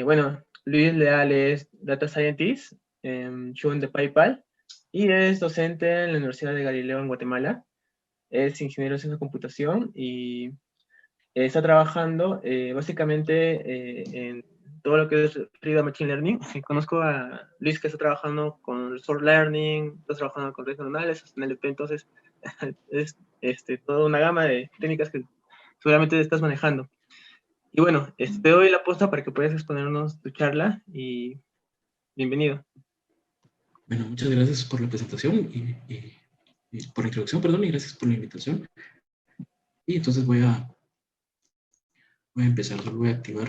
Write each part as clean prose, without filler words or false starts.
Bueno, Luis Leal es Data Scientist, Shun de PayPal, y es docente en la Universidad de Galileo en Guatemala. Es ingeniero en ciencia de computación y está trabajando básicamente en todo lo que es referido a Machine Learning. Conozco a Luis que está trabajando con Resource Learning, está trabajando con redes neuronales, NLP, entonces es toda una gama de técnicas que seguramente estás manejando. Y bueno, te doy la posta para que puedas exponernos tu charla y bienvenido. Bueno, muchas gracias por la presentación y por la introducción, perdón, y gracias por la invitación. Y entonces voy a empezar, solo voy a activar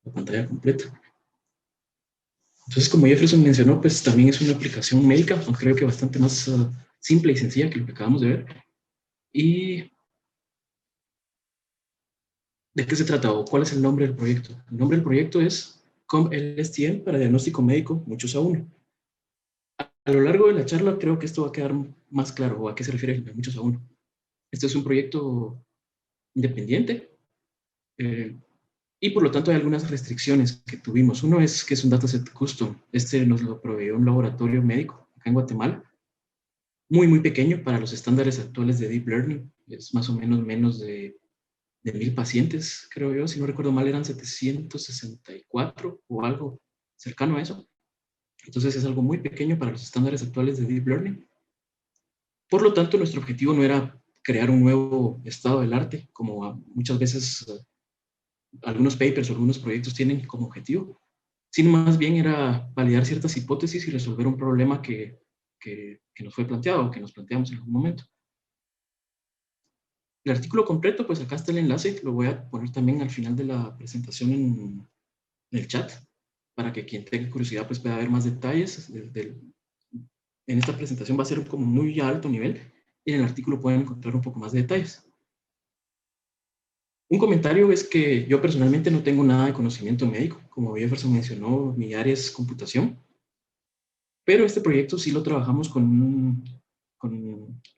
la pantalla completa. Entonces, como Jefferson mencionó, pues también es una aplicación médica, aunque creo que bastante más simple y sencilla que lo que acabamos de ver. ¿Y de qué se trata o cuál es el nombre del proyecto? El nombre del proyecto es COM-LSTM para diagnóstico médico, muchos a uno. A lo largo de la charla creo que esto va a quedar más claro o a qué se refiere el muchos a uno. Este es un proyecto independiente y por lo tanto hay algunas restricciones que tuvimos. Uno es que es un dataset custom. Este nos lo proveyó un laboratorio médico acá en Guatemala, muy, muy pequeño para los estándares actuales de Deep Learning. Es más o menos de 1000 pacientes, creo yo. Si no recuerdo mal, eran 764 o algo cercano a eso. Entonces es algo muy pequeño para los estándares actuales de Deep Learning. Por lo tanto, nuestro objetivo no era crear un nuevo estado del arte, como muchas veces algunos papers o algunos proyectos tienen como objetivo, sino más bien era validar ciertas hipótesis y resolver un problema que nos fue planteado o que nos planteamos en algún momento. El artículo completo, pues acá está el enlace, lo voy a poner también al final de la presentación en el chat, para que quien tenga curiosidad pues pueda ver más detalles. En esta presentación va a ser como muy alto nivel, y en el artículo pueden encontrar un poco más de detalles. Un comentario es que yo personalmente no tengo nada de conocimiento médico. Como Jefferson mencionó, mi área es computación, pero este proyecto sí lo trabajamos con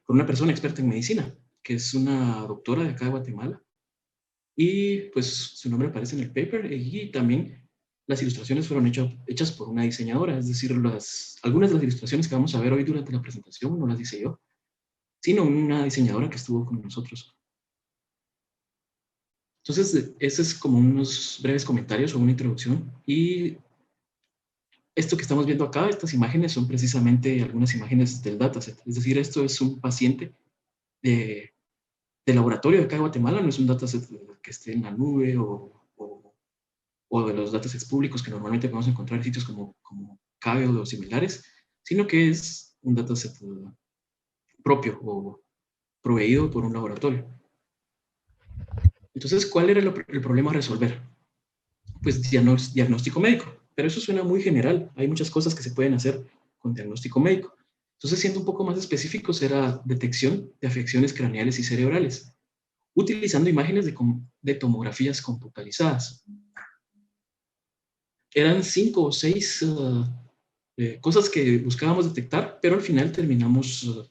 una persona experta en medicina, que es una doctora de acá de Guatemala, y pues su nombre aparece en el paper, y también las ilustraciones fueron hechas por una diseñadora, es decir, algunas de las ilustraciones que vamos a ver hoy durante la presentación no las hice yo, sino una diseñadora que estuvo con nosotros. Entonces, ese es como unos breves comentarios o una introducción. Y esto que estamos viendo acá, estas imágenes, son precisamente algunas imágenes del dataset. Es decir, esto es un paciente de, de laboratorio de acá de Guatemala, no es un dataset que esté en la nube o de los datasets públicos que normalmente podemos encontrar en sitios como Kaggle o similares, sino que es un dataset propio o proveído por un laboratorio. Entonces, ¿cuál era el problema a resolver? Pues diagnóstico médico, pero eso suena muy general. Hay muchas cosas que se pueden hacer con diagnóstico médico. Entonces, siendo un poco más específicos, era detección de afecciones craneales y cerebrales, utilizando imágenes de tomografías computarizadas. Eran 5 o 6 cosas que buscábamos detectar, pero al final terminamos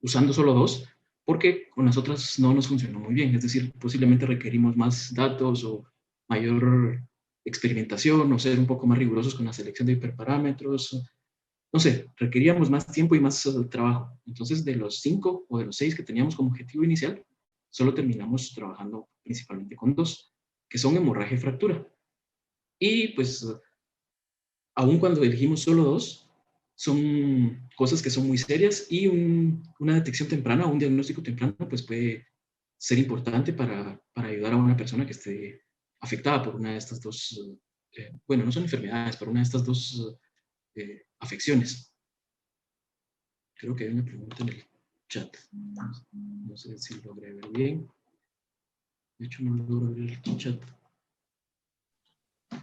usando solo 2, porque con las otras no nos funcionó muy bien. Es decir, posiblemente requerimos más datos o mayor experimentación o ser un poco más rigurosos con la selección de hiperparámetros. No sé, requeríamos más tiempo y más trabajo. Entonces, de los 5 o de los 6 que teníamos como objetivo inicial, solo terminamos trabajando principalmente con 2, que son hemorragia y fractura. Y pues, aun cuando elegimos solo 2, son cosas que son muy serias, y una detección temprana o un diagnóstico temprano pues puede ser importante para ayudar a una persona que esté afectada por una de estas dos, bueno, no son enfermedades, pero una de estas dos afecciones. Creo que hay una pregunta en el chat. No sé si logré ver bien. De hecho, no logro ver el chat.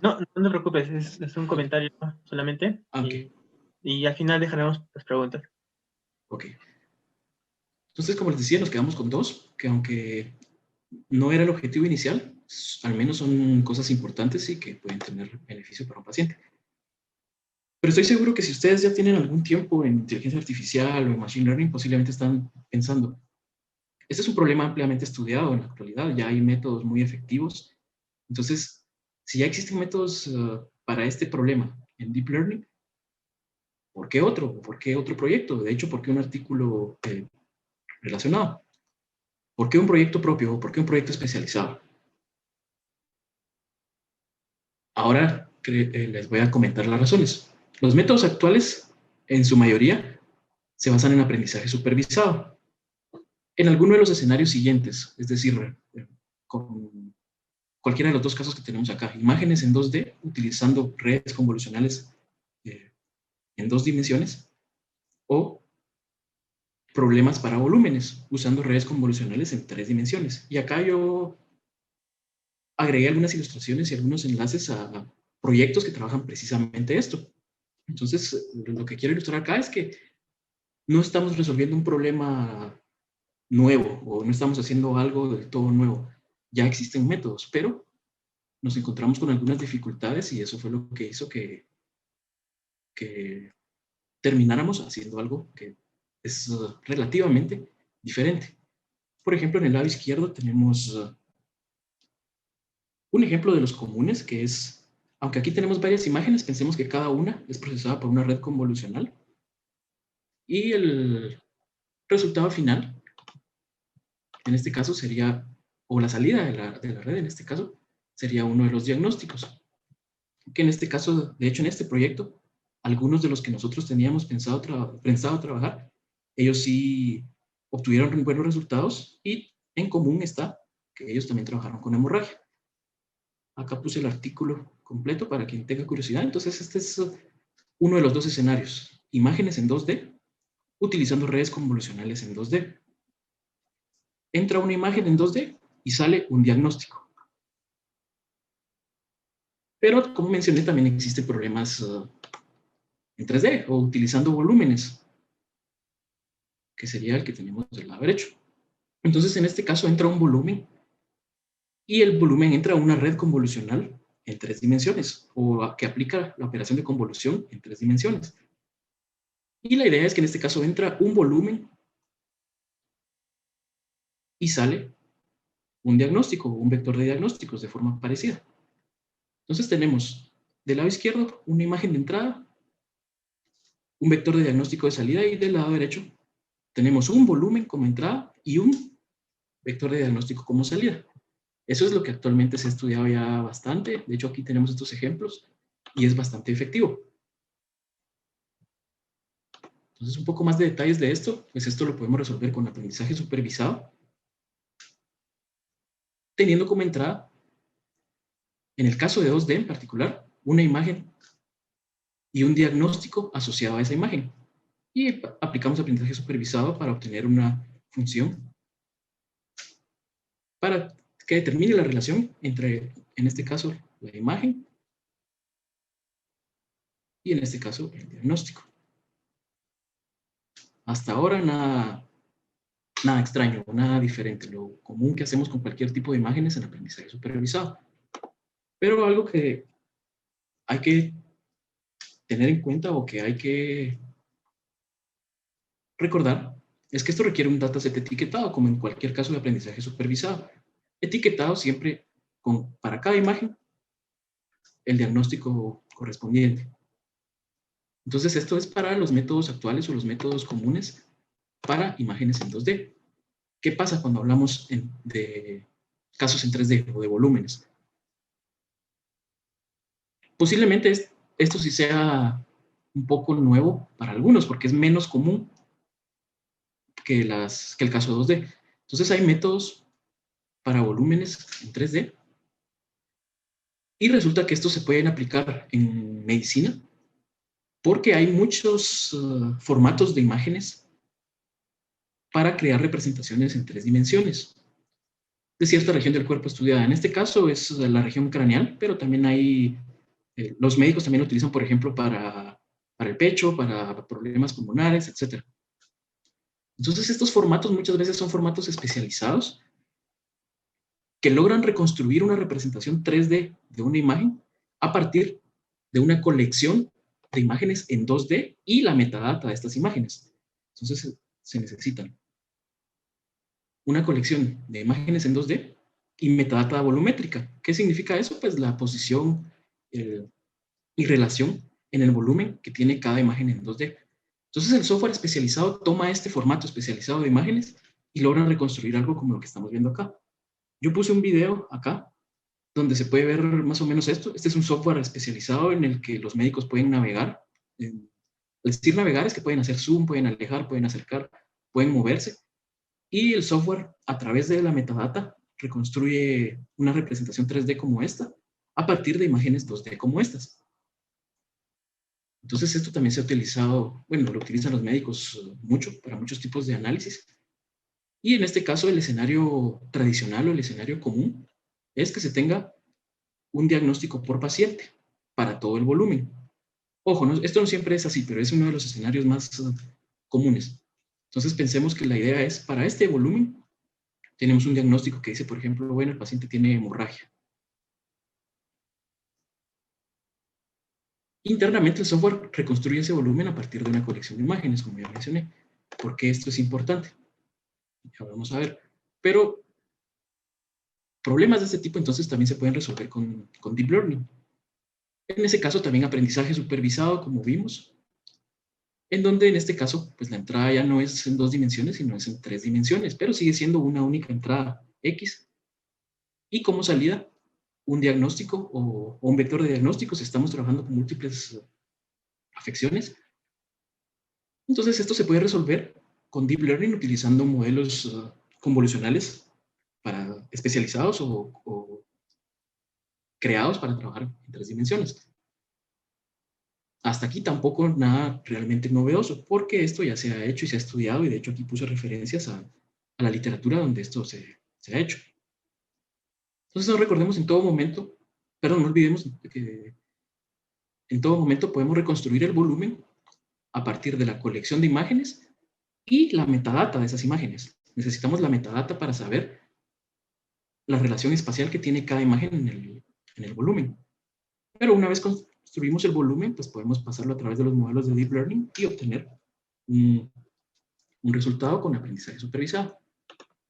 No, no te preocupes, es un comentario solamente Ok. y al final dejaremos las preguntas. Ok. Entonces, como les decía, nos quedamos con 2, que aunque no era el objetivo inicial, al menos son cosas importantes y que pueden tener beneficio para un paciente. Pero estoy seguro que si ustedes ya tienen algún tiempo en inteligencia artificial o en machine learning, posiblemente están pensando, este es un problema ampliamente estudiado en la actualidad, ya hay métodos muy efectivos. Entonces, Si ya existen métodos para este problema en Deep Learning, ¿por qué otro? ¿Por qué otro proyecto? De hecho, ¿por qué un artículo relacionado? ¿Por qué un proyecto propio? ¿Por qué un proyecto especializado? Ahora les voy a comentar las razones. Los métodos actuales, en su mayoría, se basan en aprendizaje supervisado. En alguno de los escenarios siguientes, es decir, con cualquiera de los dos casos que tenemos acá, imágenes en 2D utilizando redes convolucionales en 2 dimensiones, o problemas para volúmenes usando redes convolucionales en 3 dimensiones. Y acá yo agregué algunas ilustraciones y algunos enlaces a proyectos que trabajan precisamente esto. Entonces, lo que quiero ilustrar acá es que no estamos resolviendo un problema nuevo o no estamos haciendo algo del todo nuevo. Ya existen métodos, pero nos encontramos con algunas dificultades y eso fue lo que hizo que termináramos haciendo algo que es relativamente diferente. Por ejemplo, en el lado izquierdo tenemos un ejemplo de los comunes que es, aunque aquí tenemos varias imágenes, pensemos que cada una es procesada por una red convolucional y el resultado final, en este caso sería, o la salida de la red en este caso, sería uno de los diagnósticos. Que en este caso, de hecho en este proyecto, algunos de los que nosotros teníamos pensado trabajar, ellos sí obtuvieron buenos resultados y en común está que ellos también trabajaron con hemorragia. Acá puse el artículo completo para quien tenga curiosidad. Entonces este es uno de los dos escenarios. Imágenes en 2D utilizando redes convolucionales en 2D. Entra una imagen en 2D y sale un diagnóstico. Pero como mencioné también existen problemas en 3D o utilizando volúmenes, que sería el que tenemos del lado derecho. Entonces, en este caso entra un volumen y el volumen entra a una red convolucional en 3 dimensiones o que aplica la operación de convolución en 3 dimensiones. Y la idea es que en este caso entra un volumen y sale un diagnóstico o un vector de diagnósticos de forma parecida. Entonces tenemos del lado izquierdo una imagen de entrada, un vector de diagnóstico de salida y del lado derecho tenemos un volumen como entrada y un vector de diagnóstico como salida. Eso es lo que actualmente se ha estudiado ya bastante. De hecho, aquí tenemos estos ejemplos y es bastante efectivo. Entonces, un poco más de detalles de esto, pues esto lo podemos resolver con aprendizaje supervisado, teniendo como entrada, en el caso de 2D en particular, una imagen y un diagnóstico asociado a esa imagen. Y aplicamos aprendizaje supervisado para obtener una función para que determine la relación entre, en este caso, la imagen y en este caso, el diagnóstico. Hasta ahora nada extraño, nada diferente, lo común que hacemos con cualquier tipo de imágenes en aprendizaje supervisado. Pero algo que hay que tener en cuenta o que hay que recordar es que esto requiere un dataset etiquetado, como en cualquier caso de aprendizaje supervisado. Etiquetado siempre para cada imagen el diagnóstico correspondiente. Entonces, esto es para los métodos actuales o los métodos comunes para imágenes en 2D. ¿Qué pasa cuando hablamos de casos en 3D o de volúmenes? Posiblemente esto sí sea un poco nuevo para algunos, porque es menos común que el caso 2D. Entonces hay métodos para volúmenes en 3D y resulta que estos se pueden aplicar en medicina porque hay muchos formatos de imágenes para crear representaciones en 3 dimensiones de cierta región del cuerpo estudiada. En este caso es la región craneal, pero también hay, los médicos también lo utilizan, por ejemplo, para el pecho, para problemas pulmonares, etc. Entonces, estos formatos muchas veces son formatos especializados que logran reconstruir una representación 3D de una imagen a partir de una colección de imágenes en 2D y la metadata de estas imágenes. Entonces, se necesitan una colección de imágenes en 2D y metadata volumétrica. ¿Qué significa eso? Pues la posición y relación en el volumen que tiene cada imagen en 2D. Entonces el software especializado toma este formato especializado de imágenes y logra reconstruir algo como lo que estamos viendo acá. Yo puse un video acá donde se puede ver más o menos esto. Este es un software especializado en el que los médicos pueden navegar. Al decir navegar es que pueden hacer zoom, pueden alejar, pueden acercar, pueden moverse. Y el software, a través de la metadata, reconstruye una representación 3D como esta a partir de imágenes 2D como estas. Entonces esto también se ha utilizado, bueno, lo utilizan los médicos mucho para muchos tipos de análisis. Y en este caso el escenario tradicional o el escenario común es que se tenga un diagnóstico por paciente para todo el volumen. Ojo, esto no siempre es así, pero es uno de los escenarios más comunes. Entonces pensemos que la idea es, para este volumen, tenemos un diagnóstico que dice, por ejemplo, bueno, el paciente tiene hemorragia. Internamente el software reconstruye ese volumen a partir de una colección de imágenes, como ya mencioné. ¿Por qué esto es importante? Ya vamos a ver. Pero problemas de este tipo entonces también se pueden resolver con Deep Learning. En ese caso también aprendizaje supervisado, como vimos, en donde en este caso pues la entrada ya no es en 2 dimensiones, sino es en 3 dimensiones, pero sigue siendo una única entrada X. Y como salida, un diagnóstico o un vector de diagnóstico si estamos trabajando con múltiples afecciones. Entonces esto se puede resolver con Deep Learning utilizando modelos convolucionales especializados o creados para trabajar en 3 dimensiones. Hasta aquí tampoco nada realmente novedoso, porque esto ya se ha hecho y se ha estudiado, y de hecho aquí puse referencias a la literatura donde esto se ha hecho. Entonces no recordemos en todo momento, perdón, no olvidemos que en todo momento podemos reconstruir el volumen a partir de la colección de imágenes y la metadata de esas imágenes. Necesitamos la metadata para saber la relación espacial que tiene cada imagen en el volumen. Pero una vez construimos el volumen, pues podemos pasarlo a través de los modelos de Deep Learning y obtener un resultado con aprendizaje supervisado.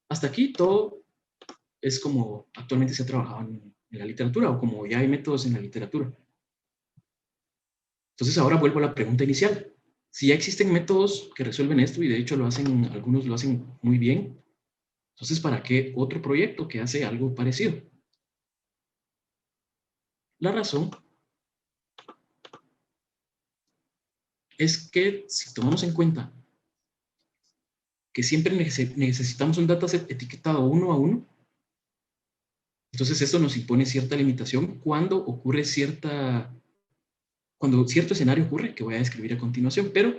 Hasta aquí todo es como actualmente se ha trabajado en la literatura o como ya hay métodos en la literatura. Entonces ahora vuelvo a la pregunta inicial. Si ya existen métodos que resuelven esto y de hecho algunos lo hacen muy bien, entonces ¿para qué otro proyecto que hace algo parecido? La razón es que si tomamos en cuenta que siempre necesitamos un dataset etiquetado uno a uno, entonces esto nos impone cierta limitación cuando cierto escenario ocurre, que voy a describir a continuación, pero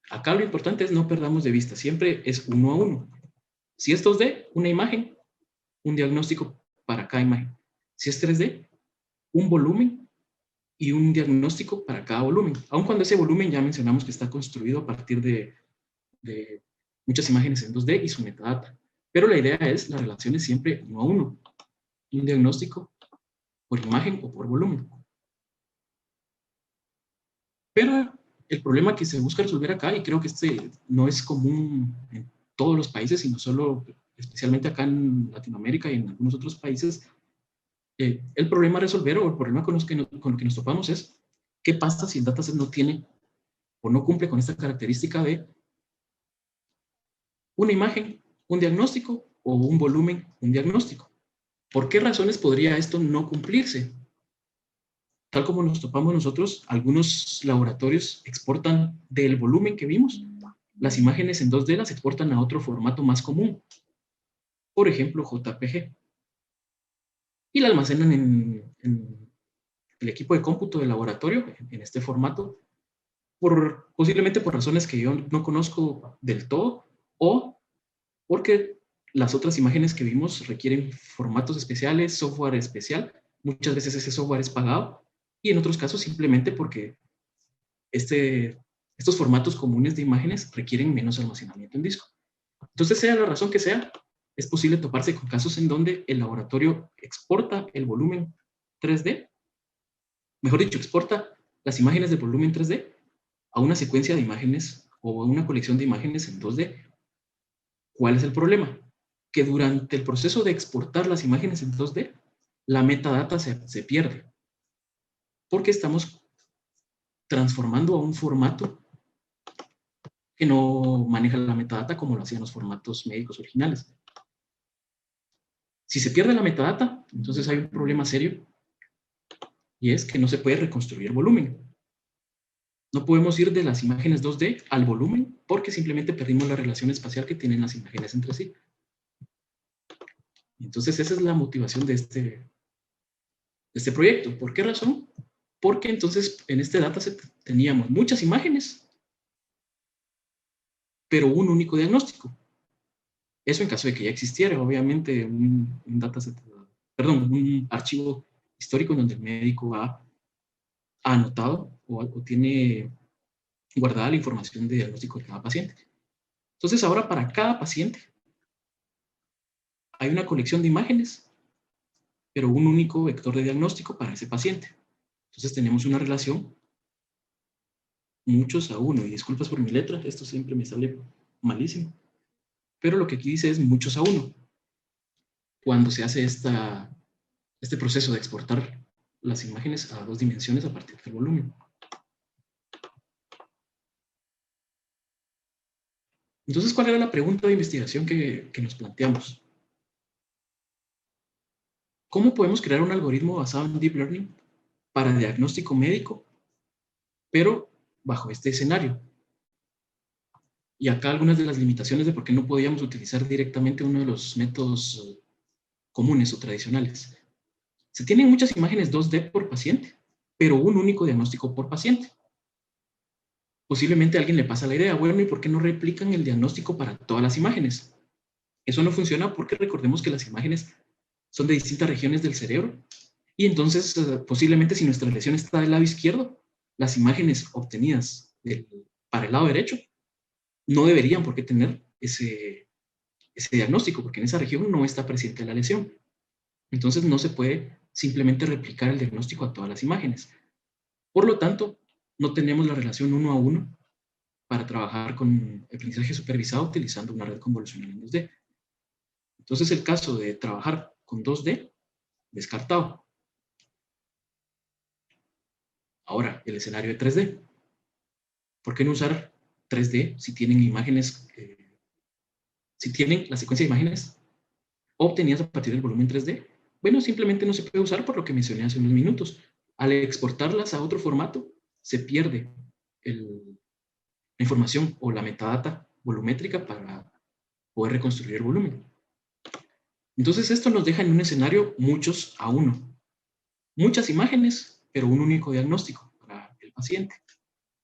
acá lo importante es no perdamos de vista, siempre es uno a uno. Si es 2D, una imagen, un diagnóstico para cada imagen. Si es 3D, un volumen y un diagnóstico para cada volumen. Aun cuando ese volumen ya mencionamos que está construido a partir de muchas imágenes en 2D y su metadata. Pero la idea es, la relación es siempre uno a uno. Un diagnóstico por imagen o por volumen. Pero el problema que se busca resolver acá, y creo que este no es común en todos los países, sino solo especialmente acá en Latinoamérica y en algunos otros países, el problema a resolver o el problema con lo que nos topamos es qué pasa si el dataset no tiene o no cumple con esta característica de una imagen, un diagnóstico o un volumen, un diagnóstico. ¿Por qué razones podría esto no cumplirse? Tal como nos topamos nosotros, algunos laboratorios exportan del volumen que vimos. Las imágenes en 2D las exportan a otro formato más común, por ejemplo JPG, y la almacenan en el equipo de cómputo del laboratorio en este formato, posiblemente por razones que yo no conozco del todo, o porque las otras imágenes que vimos requieren formatos especiales, software especial. Muchas veces ese software es pagado, y en otros casos simplemente porque estos formatos comunes de imágenes requieren menos almacenamiento en disco. Entonces, sea la razón que sea, es posible toparse con casos en donde el laboratorio exporta el volumen 3D, mejor dicho, exporta las imágenes de volumen 3D a una secuencia de imágenes o a una colección de imágenes en 2D. ¿Cuál es el problema? que durante el proceso de exportar las imágenes en 2D, la metadata se pierde, porque estamos transformando a un formato que no maneja la metadata como lo hacían los formatos médicos originales. Si se pierde la metadata, entonces hay un problema serio, y es que no se puede reconstruir el volumen. No podemos ir de las imágenes 2D al volumen porque simplemente perdimos la relación espacial que tienen las imágenes entre sí. Entonces esa es la motivación de este proyecto. ¿Por qué razón? Porque entonces en este dataset teníamos muchas imágenes, pero un único diagnóstico. Eso en caso de que ya existiera, obviamente, un dataset, perdón, un archivo histórico en donde el médico ha anotado o tiene guardada la información de diagnóstico de cada paciente. Entonces ahora para cada paciente hay una colección de imágenes, pero un único vector de diagnóstico para ese paciente. Entonces tenemos una relación muchos a uno, y disculpas por mi letra, esto siempre me sale malísimo, pero lo que aquí dice es muchos a uno. Cuando se hace este proceso de exportar las imágenes a 2 dimensiones a partir del volumen. Entonces, ¿cuál era la pregunta de investigación que nos planteamos? ¿Cómo podemos crear un algoritmo basado en Deep Learning para diagnóstico médico, pero bajo este escenario? Y acá algunas de las limitaciones de por qué no podíamos utilizar directamente uno de los métodos comunes o tradicionales. Se tienen muchas imágenes 2D por paciente, pero un único diagnóstico por paciente. Posiblemente a alguien le pasa la idea, bueno, ¿y por qué no replican el diagnóstico para todas las imágenes? Eso no funciona porque recordemos que las imágenes son de distintas regiones del cerebro, y entonces posiblemente si nuestra lesión está del lado izquierdo, las imágenes obtenidas para el lado derecho no deberían por qué tener ese diagnóstico, porque en esa región no está presente la lesión. Entonces no se puede simplemente replicar el diagnóstico a todas las imágenes. Por lo tanto, no tenemos la relación 1 a 1 para trabajar con aprendizaje supervisado utilizando una red convolucional en 2D. Entonces el caso de trabajar con 2D, descartado. Ahora, el escenario de 3D. ¿Por qué no usar 3D si tienen imágenes, si tienen la secuencia de imágenes obtenidas a partir del volumen 3D? Bueno, simplemente no se puede usar por lo que mencioné hace unos minutos. Al exportarlas a otro formato, se pierde la información o la metadata volumétrica para poder reconstruir el volumen. Entonces esto nos deja en un escenario muchos a uno. Muchas imágenes, pero un único diagnóstico para el paciente.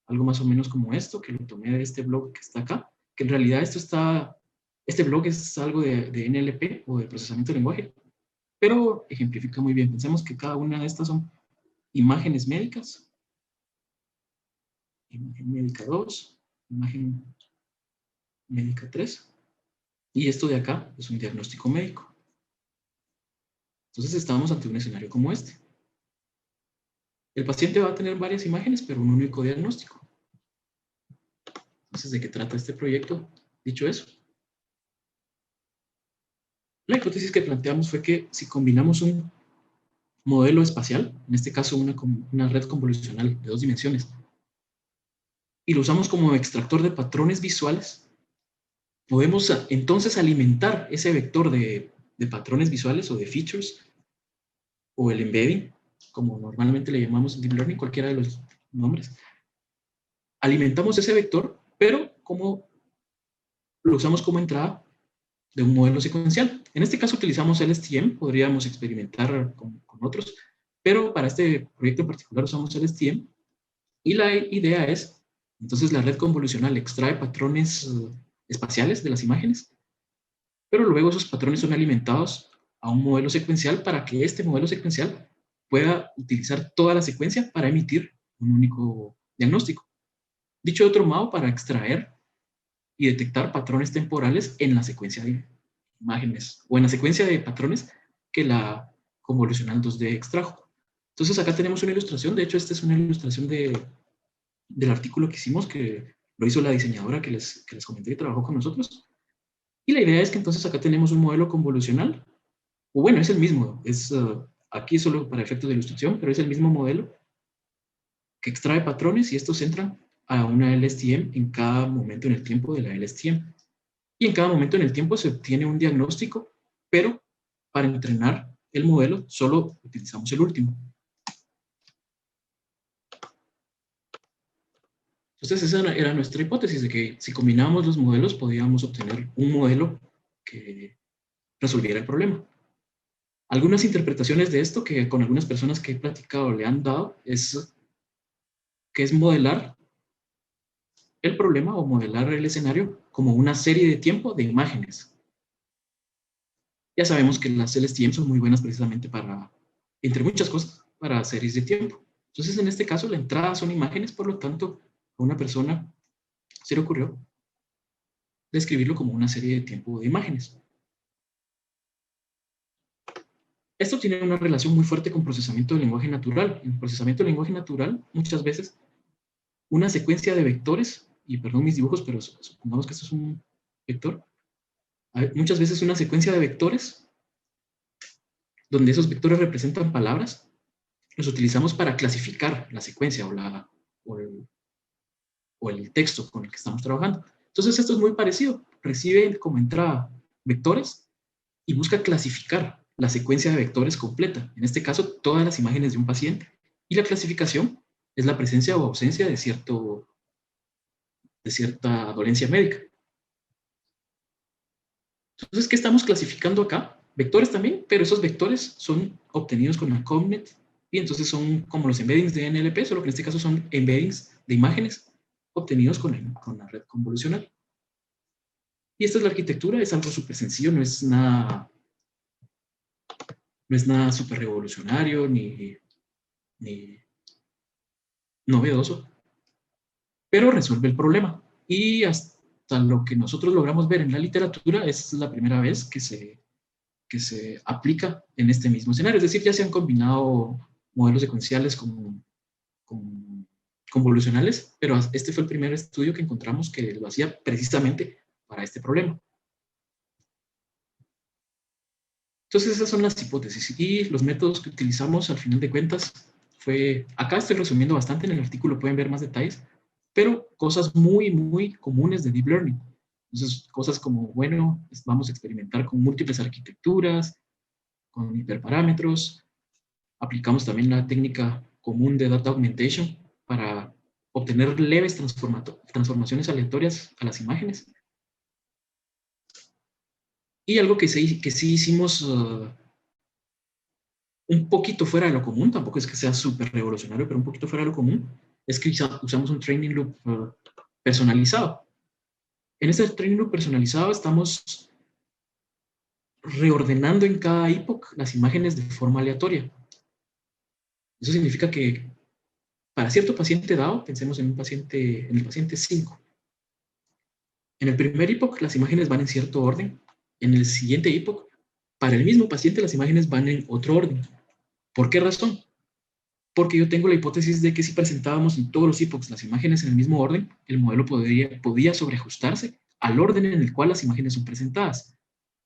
Algo más o menos como esto, que lo tomé de este blog que está acá, que en realidad este blog es algo de NLP o de procesamiento de lenguaje, pero ejemplifica muy bien. Pensemos que cada una de estas son imágenes médicas, imagen médica 2, imagen médica 3, y esto de acá es un diagnóstico médico. Entonces estamos ante un escenario como este. El paciente va a tener varias imágenes, pero un único diagnóstico. Entonces, ¿de qué trata este proyecto? Dicho eso, la hipótesis que planteamos fue que si combinamos un modelo espacial, en este caso una red convolucional de 2 dimensiones, y lo usamos como extractor de patrones visuales, podemos entonces alimentar ese vector de patrones visuales o de features, o el embedding, como normalmente le llamamos en Deep Learning, cualquiera de los nombres. Alimentamos ese vector, pero como lo usamos como entrada de un modelo secuencial. En este caso utilizamos LSTM, podríamos experimentar con otros, pero para este proyecto en particular usamos LSTM, y la idea es, entonces la red convolucional extrae patrones espaciales de las imágenes, pero luego esos patrones son alimentados a un modelo secuencial para que este modelo secuencial pueda utilizar toda la secuencia para emitir un único diagnóstico. Dicho de otro modo, para extraer y detectar patrones temporales en la secuencia de imágenes o en la secuencia de patrones que la convolucional 2D extrajo. Entonces acá tenemos una ilustración, de hecho esta es una ilustración del artículo que hicimos, que lo hizo la diseñadora que les comenté que trabajó con nosotros, Y la idea es que entonces acá tenemos un modelo convolucional, o bueno, es el mismo, aquí solo para efectos de ilustración, pero es el mismo modelo que extrae patrones y estos entran a una LSTM en cada momento en el tiempo de la LSTM. Y en cada momento en el tiempo se obtiene un diagnóstico, pero para entrenar el modelo solo utilizamos el último. Entonces esa era nuestra hipótesis, de que si combinábamos los modelos podíamos obtener un modelo que resolviera el problema. Algunas interpretaciones de esto que con algunas personas que he platicado le han dado es que es modelar el problema o modelar el escenario como una serie de tiempo de imágenes. Ya sabemos que las LSTM son muy buenas precisamente para, entre muchas cosas, para series de tiempo. Entonces, en este caso, la entrada son imágenes, por lo tanto, a una persona se le ocurrió describirlo como una serie de tiempo de imágenes. Esto tiene una relación muy fuerte con procesamiento del lenguaje natural. En el procesamiento del lenguaje natural, muchas veces, una secuencia de vectores, y perdón mis dibujos, pero supongamos que esto es un vector, muchas veces una secuencia de vectores, donde esos vectores representan palabras, los utilizamos para clasificar la secuencia o el texto con el que estamos trabajando. Entonces esto es muy parecido. Recibe como entrada vectores y busca clasificar la secuencia de vectores completa. En este caso, todas las imágenes de un paciente. Y la clasificación es la presencia o ausencia de cierta dolencia médica. Entonces, ¿qué estamos clasificando acá? Vectores también, pero esos vectores son obtenidos con la COMNET y entonces son como los embeddings de NLP, solo que en este caso son embeddings de imágenes obtenidos con la red convolucional. Y esta es la arquitectura, es algo súper sencillo, no es nada súper revolucionario ni novedoso, pero resuelve el problema. Y hasta lo que nosotros logramos ver en la literatura, es la primera vez que se aplica en este mismo escenario. Es decir, ya se han combinado modelos secuenciales con convolucionales, pero este fue el primer estudio que encontramos que lo hacía precisamente para este problema. Entonces esas son las hipótesis y los métodos que utilizamos al final de cuentas acá estoy resumiendo bastante, en el artículo pueden ver más detalles, pero cosas muy, muy comunes de Deep Learning. Entonces, cosas como, bueno, vamos a experimentar con múltiples arquitecturas, con hiperparámetros. Aplicamos también la técnica común de Data Augmentation para obtener leves transformaciones aleatorias a las imágenes. Y algo que sí hicimos un poquito fuera de lo común, tampoco es que sea súper revolucionario, pero un poquito fuera de lo común, es que usamos un training loop personalizado. En este training loop personalizado estamos reordenando en cada epoch las imágenes de forma aleatoria. Eso significa que para cierto paciente dado, pensemos en el paciente 5. En el primer epoch las imágenes van en cierto orden. En el siguiente epoch, para el mismo paciente las imágenes van en otro orden. ¿Por qué razón? Porque yo tengo la hipótesis de que si presentábamos en todos los epochs las imágenes en el mismo orden, el modelo podía sobreajustarse al orden en el cual las imágenes son presentadas.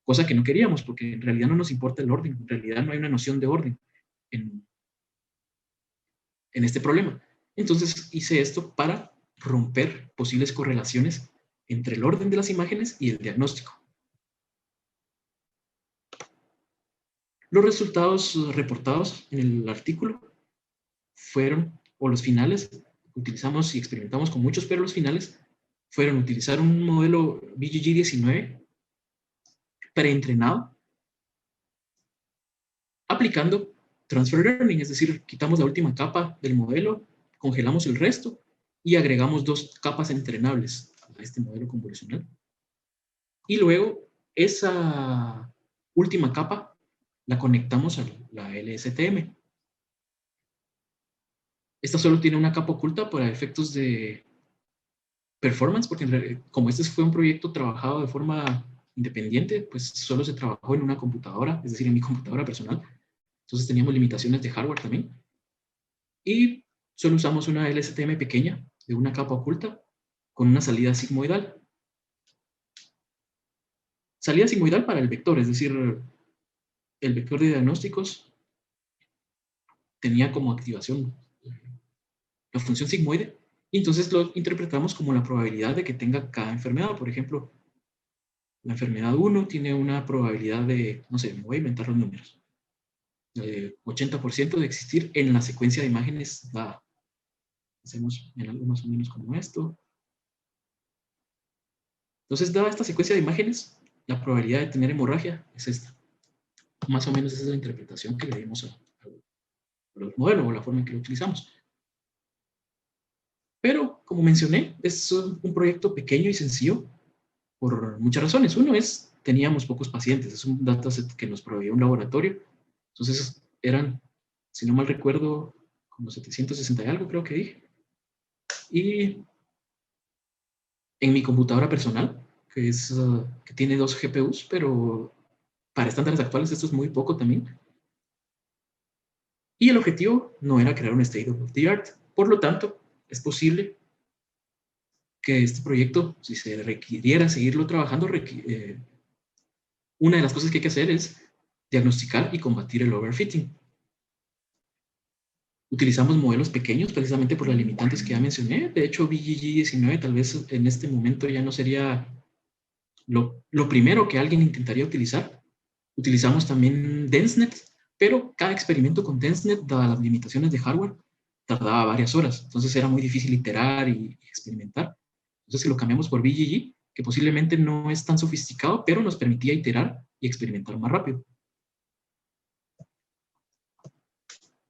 Cosa que no queríamos, porque en realidad no nos importa el orden. En realidad no hay una noción de orden en este problema. Entonces hice esto para romper posibles correlaciones entre el orden de las imágenes y el diagnóstico. Los resultados reportados en el artículo fueron, o los finales, utilizamos y experimentamos con muchos, pero los finales fueron utilizar un modelo BGG19 preentrenado, aplicando transfer learning, es decir, quitamos la última capa del modelo, congelamos el resto y agregamos 2 capas entrenables a este modelo convolucional. Y luego esa última capa la conectamos a la LSTM. Esta solo tiene una capa oculta para efectos de performance, porque como este fue un proyecto trabajado de forma independiente, pues solo se trabajó en una computadora, es decir, en mi computadora personal. Entonces teníamos limitaciones de hardware también. Y solo usamos una LSTM pequeña de una capa oculta con una salida sigmoidal. salida sigmoidal para el vector, es decir, el vector de diagnósticos tenía como activación la función sigmoide, y entonces lo interpretamos como la probabilidad de que tenga cada enfermedad. Por ejemplo, la enfermedad 1 tiene una probabilidad de, no sé, me voy a inventar los números, 80% de existir en la secuencia de imágenes dada. Hacemos en algo más o menos como esto. Entonces, dada esta secuencia de imágenes, la probabilidad de tener hemorragia es esta. Más o menos esa es la interpretación que le dimos al modelo o la forma en que lo utilizamos. Pero, como mencioné, es un proyecto pequeño y sencillo por muchas razones. Uno es, teníamos pocos pacientes, es un dataset que nos proveía un laboratorio. Entonces, eran, si no mal recuerdo, como 760 y algo, creo que dije. Y en mi computadora personal, que tiene 2 GPUs, pero para estándares actuales esto es muy poco también. Y el objetivo no era crear un state of the art. Por lo tanto, es posible que este proyecto, si se requiriera seguirlo trabajando, una de las cosas que hay que hacer es diagnosticar y combatir el overfitting. Utilizamos modelos pequeños precisamente por las limitantes que ya mencioné. De hecho, BGG19 tal vez en este momento ya no sería lo primero que alguien intentaría utilizar. Utilizamos también DenseNet, pero cada experimento con DenseNet, dadas las limitaciones de hardware, tardaba varias horas. Entonces era muy difícil iterar y experimentar. Entonces si lo cambiamos por BGG, que posiblemente no es tan sofisticado, pero nos permitía iterar y experimentar más rápido.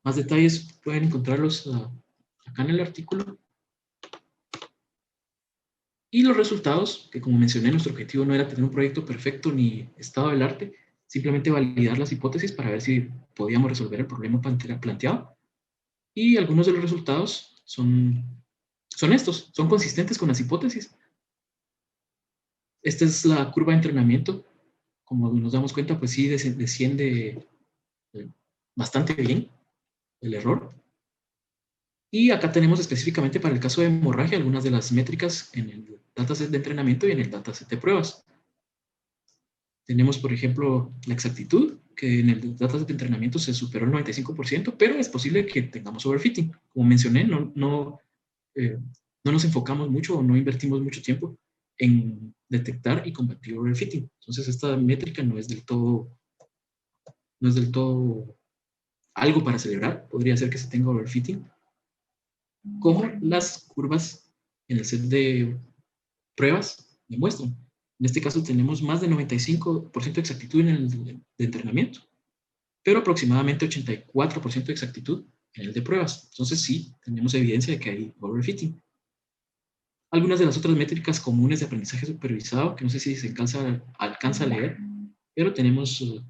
Más detalles pueden encontrarlos acá en el artículo. Y los resultados, que como mencioné, nuestro objetivo no era tener un proyecto perfecto ni estado del arte, simplemente validar las hipótesis para ver si podíamos resolver el problema planteado. Y algunos de los resultados son estos, son consistentes con las hipótesis. Esta es la curva de entrenamiento. Como nos damos cuenta, pues sí desciende bastante bien el error. Y acá tenemos específicamente para el caso de hemorragia algunas de las métricas en el dataset de entrenamiento y en el dataset de pruebas. Tenemos, por ejemplo, la exactitud, que en el dataset de entrenamiento se superó el 95%, pero es posible que tengamos overfitting. Como mencioné, no nos enfocamos mucho o no invertimos mucho tiempo en detectar y combatir overfitting. Entonces, esta métrica no es del todo algo para celebrar. Podría ser que se tenga overfitting, como las curvas en el set de pruebas demuestran. En este caso tenemos más de 95% de exactitud en el de entrenamiento, pero aproximadamente 84% de exactitud en el de pruebas. Entonces sí, tenemos evidencia de que hay overfitting. Algunas de las otras métricas comunes de aprendizaje supervisado, que no sé si se alcanza a leer, pero tenemos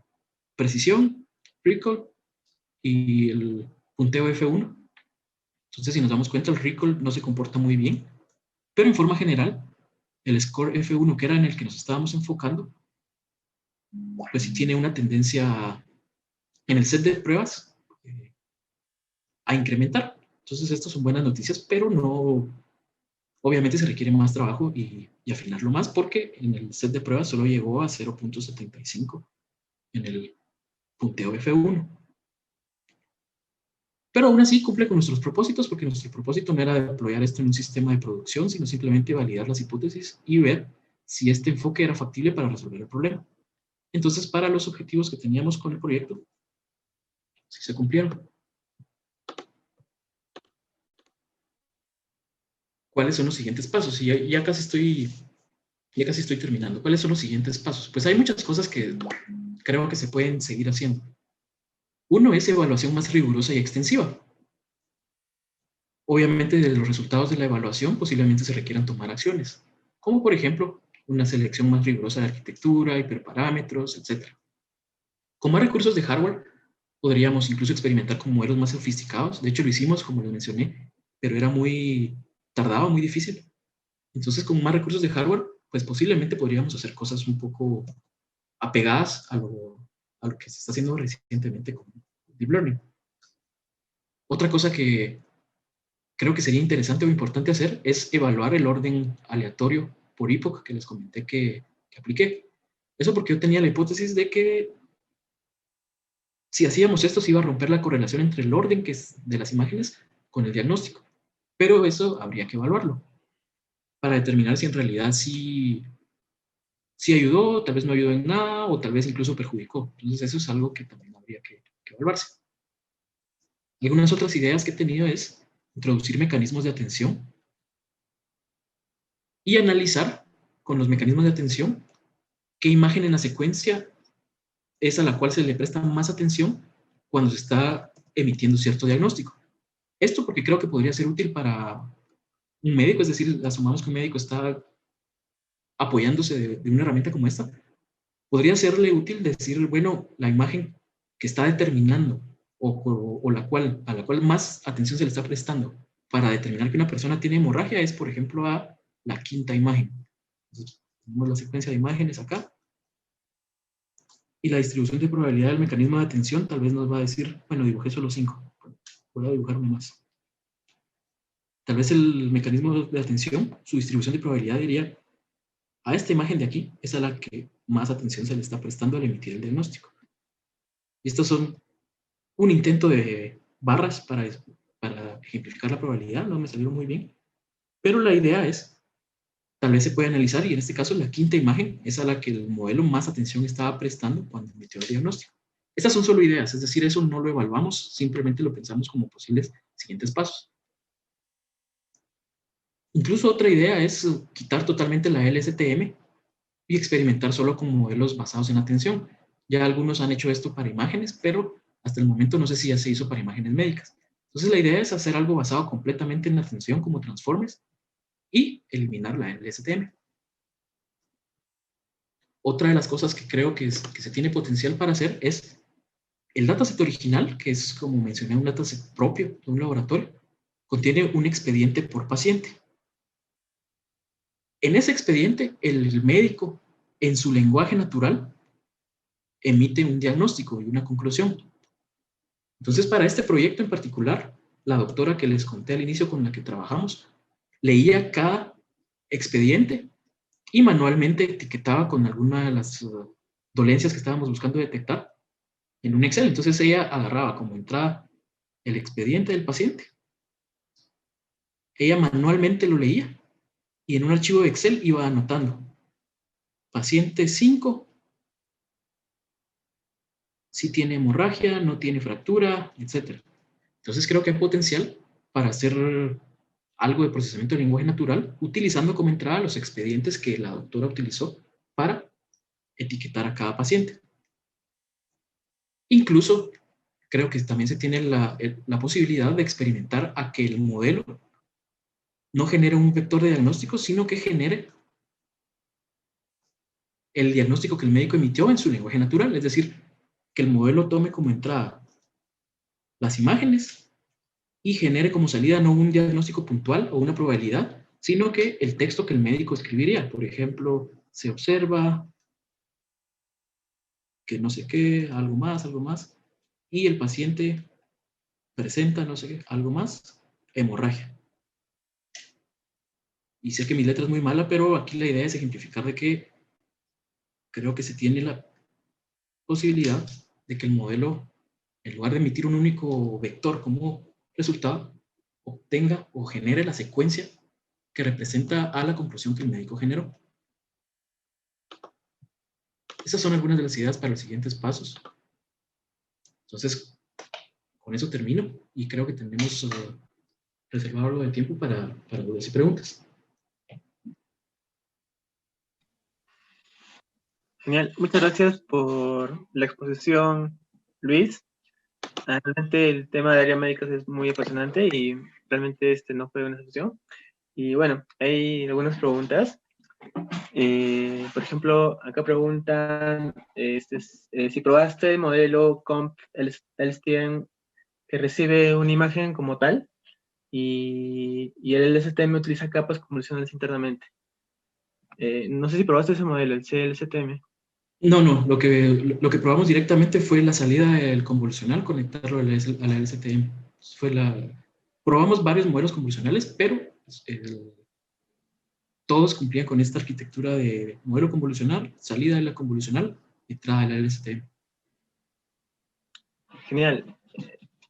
precisión, recall y el punteo F1. Entonces, si nos damos cuenta, el recall no se comporta muy bien, pero en forma general, el score F1, que era en el que nos estábamos enfocando, pues sí tiene una tendencia en el set de pruebas a incrementar. Entonces, estas son buenas noticias, pero no, obviamente se requiere más trabajo y afinarlo más, porque en el set de pruebas solo llegó a 0.75 en el punteo F1. Pero aún así cumple con nuestros propósitos, porque nuestro propósito no era deployar esto en un sistema de producción, sino simplemente validar las hipótesis y ver si este enfoque era factible para resolver el problema. Entonces, para los objetivos que teníamos con el proyecto, sí se cumplieron. ¿Cuáles son los siguientes pasos? Y ya casi estoy terminando. ¿Cuáles son los siguientes pasos? Pues hay muchas cosas que creo que se pueden seguir haciendo. Uno es evaluación más rigurosa y extensiva. Obviamente, de los resultados de la evaluación posiblemente se requieran tomar acciones, como por ejemplo una selección más rigurosa de arquitectura, hiperparámetros, etc. Con más recursos de hardware, podríamos incluso experimentar con modelos más sofisticados. De hecho, lo hicimos, como les mencioné, pero era muy tardado, muy difícil. Entonces, con más recursos de hardware, pues posiblemente podríamos hacer cosas un poco apegadas a lo que se está haciendo recientemente con Deep Learning. Otra cosa que creo que sería interesante o importante hacer es evaluar el orden aleatorio por epoch que les comenté que apliqué. Eso porque yo tenía la hipótesis de que si hacíamos esto se iba a romper la correlación entre el orden que es de las imágenes con el diagnóstico. Pero eso habría que evaluarlo para determinar si en realidad sí ayudó, tal vez no ayudó en nada, o tal vez incluso perjudicó. Entonces eso es algo que también habría que evaluarse. Algunas otras ideas que he tenido es introducir mecanismos de atención y analizar con los mecanismos de atención qué imagen en la secuencia es a la cual se le presta más atención cuando se está emitiendo cierto diagnóstico. Esto porque creo que podría ser útil para un médico, es decir, asumamos que un médico está apoyándose de una herramienta como esta, podría serle útil decir, bueno, la imagen que está determinando o a la cual más atención se le está prestando para determinar que una persona tiene hemorragia es, por ejemplo, a la quinta imagen. Entonces, tenemos la secuencia de imágenes acá y la distribución de probabilidad del mecanismo de atención tal vez nos va a decir, bueno, dibujé solo 5, voy a dibujar uno más. Tal vez el mecanismo de atención, su distribución de probabilidad diría, a esta imagen de aquí es a la que más atención se le está prestando al emitir el diagnóstico. Y estos son un intento de barras para ejemplificar la probabilidad, no me salió muy bien, pero la idea es, tal vez se puede analizar, y en este caso la quinta imagen es a la que el modelo más atención estaba prestando cuando emitió el diagnóstico. Estas son solo ideas, es decir, eso no lo evaluamos, simplemente lo pensamos como posibles siguientes pasos. Incluso otra idea es quitar totalmente la LSTM y experimentar solo con modelos basados en atención. Ya algunos han hecho esto para imágenes, pero hasta el momento no sé si ya se hizo para imágenes médicas. Entonces la idea es hacer algo basado completamente en la atención como transformers y eliminar la LSTM. Otra de las cosas que creo que se tiene potencial para hacer es el dataset original, que es como mencioné, un dataset propio de un laboratorio, contiene un expediente por paciente. En ese expediente, el médico, en su lenguaje natural, emite un diagnóstico y una conclusión. Entonces, para este proyecto en particular, la doctora que les conté al inicio con la que trabajamos, leía cada expediente y manualmente etiquetaba con alguna de las dolencias que estábamos buscando detectar en un Excel. Entonces ella agarraba como entrada el expediente del paciente, ella manualmente lo leía y en un archivo de Excel iba anotando paciente 5, si tiene hemorragia, no tiene fractura, etc. Entonces creo que hay potencial para hacer algo de procesamiento de lenguaje natural utilizando como entrada los expedientes que la doctora utilizó para etiquetar a cada paciente. Incluso creo que también se tiene la posibilidad de experimentar a que el modelo no genere un vector de diagnóstico, sino que genere el diagnóstico que el médico emitió en su lenguaje natural, es decir, que el modelo tome como entrada las imágenes y genere como salida no un diagnóstico puntual o una probabilidad, sino que el texto que el médico escribiría. Por ejemplo, se observa que no sé qué, algo más, y el paciente presenta no sé qué, algo más, hemorragia. Y sé que mi letra es muy mala, pero aquí la idea es ejemplificar de que creo que se tiene la posibilidad de que el modelo, en lugar de emitir un único vector como resultado, obtenga o genere la secuencia que representa a la conclusión que el médico generó. Esas son algunas de las ideas para los siguientes pasos. Entonces, con eso termino y creo que tenemos reservado algo de tiempo para dudas y preguntas. Genial, muchas gracias por la exposición, Luis. Realmente el tema de área médica es muy apasionante y realmente no fue una excepción. Y bueno, hay algunas preguntas. Por ejemplo, acá preguntan si probaste el modelo COMP LSTM que recibe una imagen como tal y el LSTM utiliza capas convolucionales internamente. No sé si probaste ese modelo, el CLSTM. No, lo que probamos directamente fue la salida del convolucional, conectarlo a la LSTM. Probamos varios modelos convolucionales, pero todos cumplían con esta arquitectura de modelo convolucional, salida de la convolucional, entrada de la LSTM. Genial.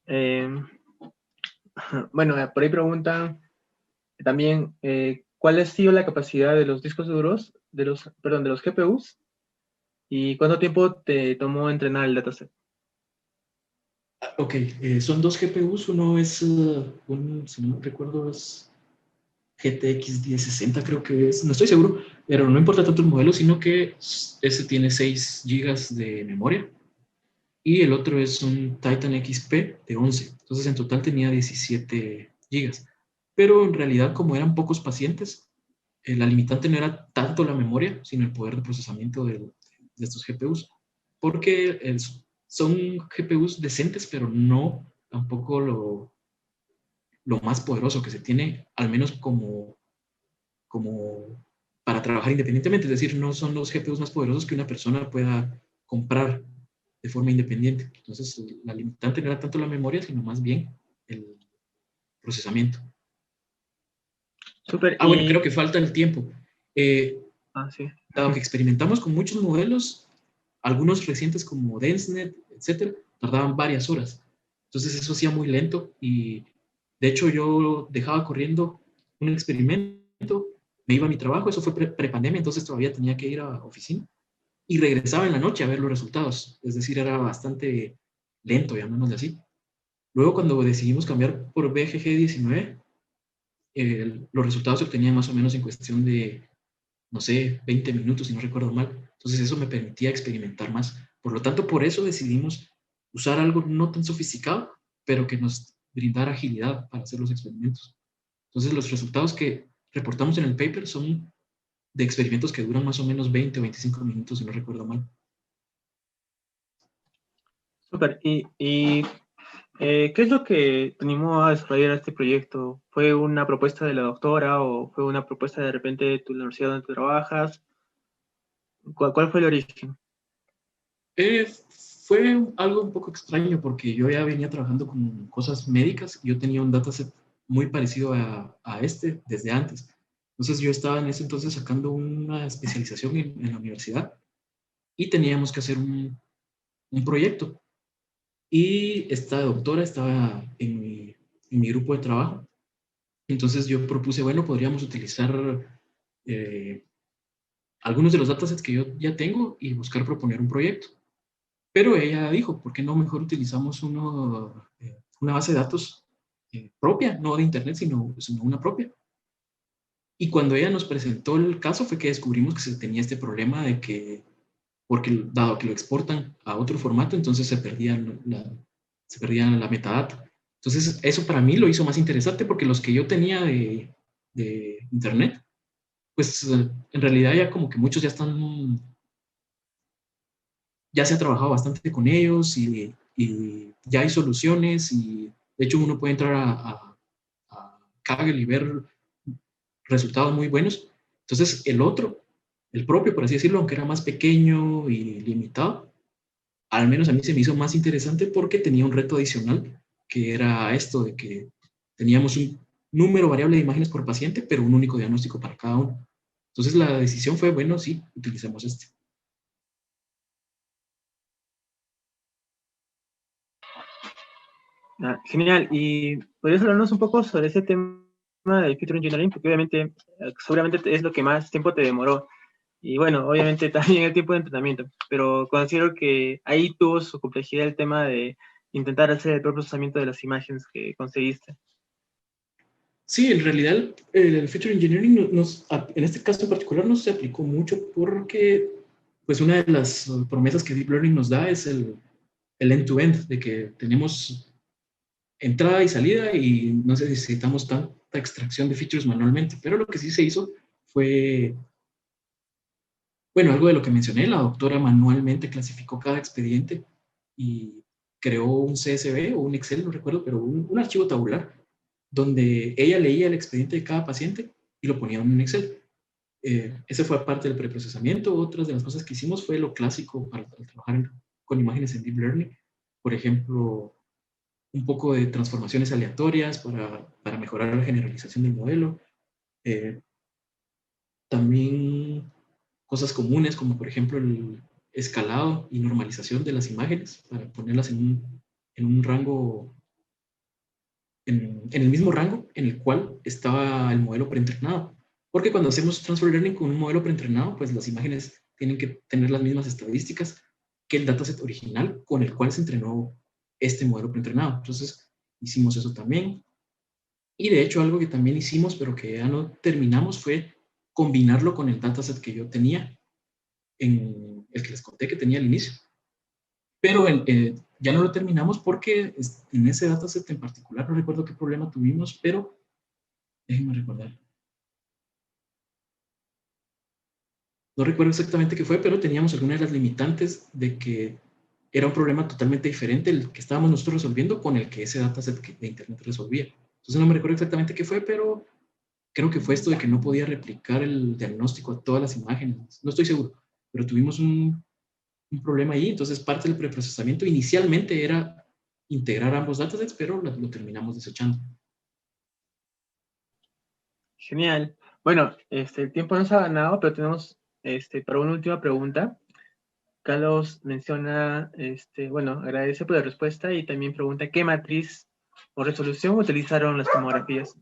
Eh, bueno, por ahí preguntan también, ¿cuál ha sido la capacidad de los discos duros, perdón, de los GPUs? ¿Y cuánto tiempo te tomó entrenar el dataset? Ok, son dos GPUs, uno es, si no me recuerdo, es GTX 1060 creo que es, no estoy seguro, pero no importa tanto el modelo, sino que ese tiene 6 GB de memoria y el otro es un Titan XP de 11. Entonces en total tenía 17 gigas. Pero en realidad como eran pocos pacientes, la limitante no era tanto la memoria, sino el poder de procesamiento de estos GPUs. Porque son GPUs decentes, pero no tampoco lo más poderoso que se tiene, al menos como para trabajar independientemente. Es decir, no son los GPUs más poderosos que una persona pueda comprar de forma independiente. Entonces, la limitante no era tanto la memoria, sino más bien el procesamiento. Súper, Bueno, creo que falta el tiempo. sí. Dado que experimentamos con muchos modelos, algunos recientes como DenseNet, etcétera, tardaban varias horas. Entonces, eso hacía muy lento y de hecho yo dejaba corriendo un experimento, me iba a mi trabajo, eso fue pre-pandemia, entonces todavía tenía que ir a oficina y regresaba en la noche a ver los resultados. Es decir, era bastante lento, llamémosle así. Luego, cuando decidimos cambiar por BGG19, los resultados se obtenían más o menos en cuestión de, no sé, 20 minutos, si no recuerdo mal. Entonces, eso me permitía experimentar más. Por lo tanto, por eso decidimos usar algo no tan sofisticado, pero que nos brindara agilidad para hacer los experimentos. Entonces, los resultados que reportamos en el paper son de experimentos que duran más o menos 20 o 25 minutos, si no recuerdo mal. Súper. ¿Qué es lo que te animó a desarrollar este proyecto? ¿Fue una propuesta de la doctora o fue una propuesta de repente de tu universidad donde tú trabajas? ¿Cuál fue el origen? Fue algo un poco extraño porque yo ya venía trabajando con cosas médicas y yo tenía un dataset muy parecido a este desde antes. Entonces yo estaba en ese entonces sacando una especialización en la universidad y teníamos que hacer un proyecto. Y esta doctora estaba en mi grupo de trabajo. Entonces yo propuse, bueno, podríamos utilizar eh, algunos de los datasets que yo ya tengo y buscar proponer un proyecto. Pero ella dijo, ¿por qué no mejor utilizamos una base de datos propia, no de Internet, sino una propia? Y cuando ella nos presentó el caso fue que descubrimos que se tenía este problema de que, porque dado que lo exportan a otro formato, entonces se perdían la metadata. Entonces eso para mí lo hizo más interesante porque los que yo tenía de Internet, pues en realidad ya como que muchos ya se ha trabajado bastante con ellos y ya hay soluciones y de hecho uno puede entrar a Kaggle y ver resultados muy buenos. Entonces el otro, el propio, por así decirlo, aunque era más pequeño y limitado, al menos a mí se me hizo más interesante porque tenía un reto adicional, que era esto de que teníamos un número variable de imágenes por paciente, pero un único diagnóstico para cada uno. Entonces la decisión fue, bueno, sí, utilicemos este. Genial. ¿Y podrías hablarnos un poco sobre ese tema del Future Engineering? Porque obviamente, seguramente es lo que más tiempo te demoró. Y bueno, obviamente también el tiempo de entrenamiento. Pero considero que ahí tuvo su complejidad el tema de intentar hacer el propio procesamiento de las imágenes que conseguiste. Sí, en realidad el Feature Engineering en este caso en particular no se aplicó mucho porque pues una de las promesas que Deep Learning nos da es el end-to-end, de que tenemos entrada y salida y no necesitamos tanta extracción de features manualmente, pero lo que sí se hizo fue, bueno, algo de lo que mencioné, la doctora manualmente clasificó cada expediente y creó un CSV o un Excel, no recuerdo, pero un archivo tabular donde ella leía el expediente de cada paciente y lo ponía en un Excel. Ese fue parte del preprocesamiento. Otras de las cosas que hicimos fue lo clásico para trabajar con imágenes en Deep Learning. Por ejemplo, un poco de transformaciones aleatorias para mejorar la generalización del modelo. Eh, También cosas comunes como por ejemplo el escalado y normalización de las imágenes para ponerlas en un rango, en el mismo rango en el cual estaba el modelo preentrenado. Porque cuando hacemos transfer learning con un modelo preentrenado, pues las imágenes tienen que tener las mismas estadísticas que el dataset original con el cual se entrenó este modelo preentrenado. Entonces, hicimos eso también. Y de hecho, algo que también hicimos, pero que ya no terminamos, fue combinarlo con el dataset que yo tenía, en el que les conté que tenía al inicio. Pero ya no lo terminamos porque en ese dataset en particular, no recuerdo qué problema tuvimos, pero déjenme recordar. No recuerdo exactamente qué fue, pero teníamos algunas de las limitantes de que era un problema totalmente diferente el que estábamos nosotros resolviendo con el que ese dataset de Internet resolvía. Entonces no me recuerdo exactamente qué fue, pero creo que fue esto de que no podía replicar el diagnóstico a todas las imágenes. No estoy seguro, pero tuvimos un problema ahí. Entonces parte del preprocesamiento inicialmente era integrar ambos datasets, pero lo terminamos desechando. Genial. Bueno, el tiempo nos ha ganado, pero tenemos para una última pregunta. Carlos menciona, bueno, agradece por la respuesta y también pregunta qué matriz o resolución utilizaron las tomografías.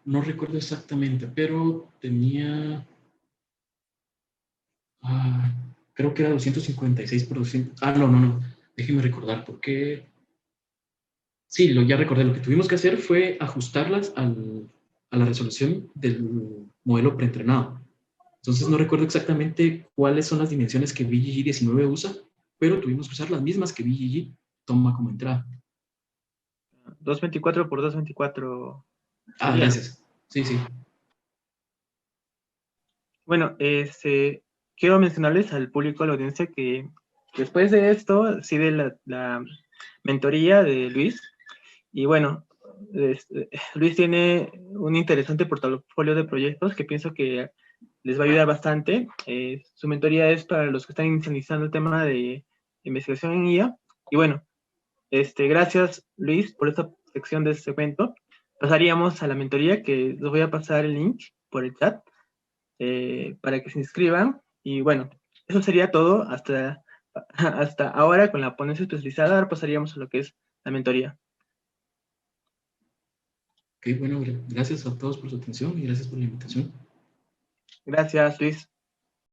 No recuerdo exactamente, pero tenía, creo que era 256 por 200. No. Déjeme recordar, porque sí, ya recordé. Lo que tuvimos que hacer fue ajustarlas a la resolución del modelo preentrenado. Entonces no recuerdo exactamente cuáles son las dimensiones que BGG19 usa, pero tuvimos que usar las mismas que BGG toma como entrada. 224 por 224 sería. Gracias. Sí, sí. Bueno, quiero mencionarles al público, a la audiencia, que después de esto sigue la mentoría de Luis. Y bueno, Luis tiene un interesante portafolio de proyectos que pienso que les va a ayudar bastante. Su mentoría es para los que están iniciando el tema de investigación en IA. Y bueno, gracias Luis por esta sección de este evento. Pasaríamos a la mentoría, que les voy a pasar el link por el chat para que se inscriban. Y bueno, eso sería todo hasta ahora con la ponencia especializada. Ahora pasaríamos a lo que es la mentoría. Ok, bueno, gracias a todos por su atención y gracias por la invitación. Gracias, Luis.